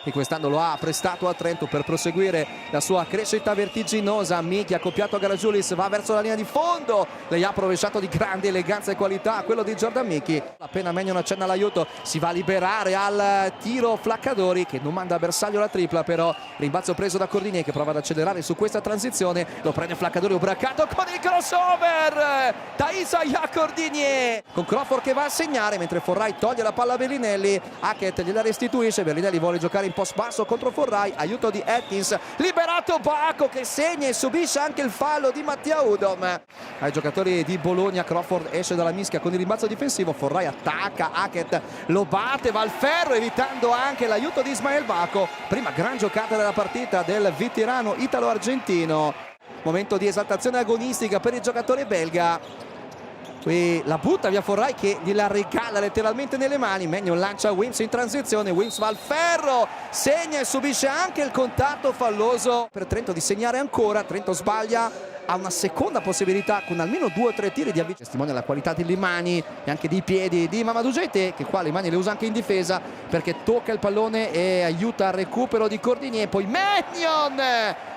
che quest'anno lo ha prestato a Trento per proseguire la sua crescita vertiginosa. Michi accoppiato a Garagiulis, va verso la linea di fondo, lei ha rovesciato di grande eleganza e qualità quello di Jordan Michi. Appena Magnon accenna l'aiuto, si va a liberare al tiro Flaccadori che non manda a bersaglio la tripla, però rimbalzo preso da Cordinier che prova ad accelerare su questa transizione, lo prende Flaccadori ubriacato con il crossover da Isaiah Cordinier, con Crawford che va a segnare mentre Forrai toglie la palla a Bellinelli. Hackett gliela restituisce, Bellinelli vuole giocare in post basso contro Forrai, aiuto di Atkins, liberato Bacco che segna e subisce anche il fallo di Mattia Udom. Ai giocatori di Bologna, Crawford esce dalla mischia con il rimbalzo difensivo, Forrai attacca, Hackett lo batte, va al ferro evitando anche l'aiuto di Ismael Bacco. Prima gran giocata della partita del veterano italo-argentino, momento di esaltazione agonistica per il giocatore belga. Qui la butta via Forrai che gliela regala letteralmente nelle mani. Magnon lancia Wims in transizione, Wims va al ferro, segna e subisce anche il contatto falloso per Trento di segnare ancora. Trento sbaglia, ha una seconda possibilità con almeno 2 o 3 tiri di avvicino. Testimonia la qualità delle mani e anche dei piedi di Mamadou Jeité, che qua le mani le usa anche in difesa perché tocca il pallone e aiuta al recupero di Cordinier. Poi Magnon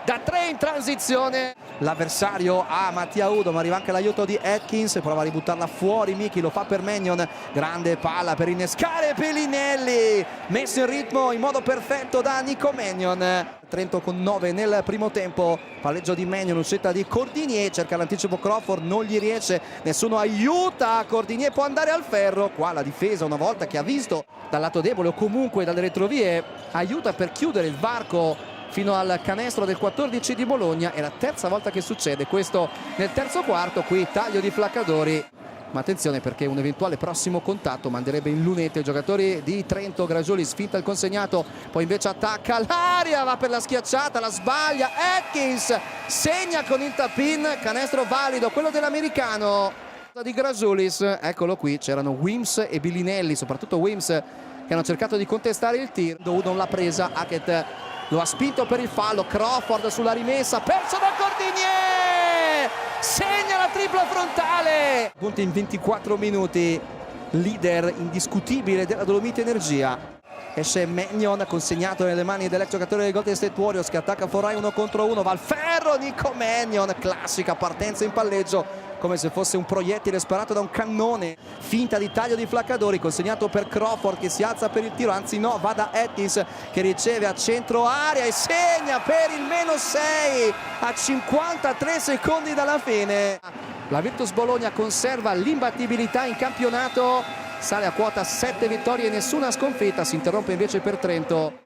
da 3 in transizione, l'avversario a Mattia Udom, arriva anche l'aiuto di Atkins, prova a ributtarla fuori, Michi lo fa per Magnon, grande palla per innescare Bellinelli, messo in ritmo in modo perfetto da Nico Magnon. Trento con 9 nel primo tempo, palleggio di Magnon, uscita di Cordinier, cerca l'anticipo Crawford, non gli riesce, nessuno aiuta, Cordinier può andare al ferro, qua la difesa una volta che ha visto dal lato debole o comunque dalle retrovie aiuta per chiudere il varco fino al canestro del 14 di Bologna. È la terza volta che succede questo nel terzo quarto. Qui taglio di Flaccadori, ma attenzione perché un eventuale prossimo contatto manderebbe in lunette i giocatori di Trento. Gragiulis finta il consegnato, poi invece attacca l'aria, va per la schiacciata, la sbaglia, Atkins segna con il tap-in, canestro valido, quello dell'americano di Gragiulis. Eccolo qui, c'erano Wims e Bellinelli, soprattutto Wims, che hanno cercato di contestare il tiro. Udom l'ha presa, Hackett lo ha spinto per il fallo, Crawford sulla rimessa, perso da Cordinier, segna la tripla frontale. Punti in 24 minuti, leader indiscutibile della Dolomite Energia. Esce Magnon, consegnato nelle mani dell'ex giocatore del Golden State Warriors che attacca Forrai 1 contro 1, va al ferro Nico Magnon, classica partenza in palleggio come se fosse un proiettile sparato da un cannone, finta di taglio di Flaccadori, consegnato per Crawford che si alza per il tiro, anzi no, va da Atkins che riceve a centro area e segna per il -6 a 53 secondi dalla fine. La Virtus Bologna conserva l'imbattibilità in campionato, sale a quota 7 vittorie e nessuna sconfitta, si interrompe invece per Trento.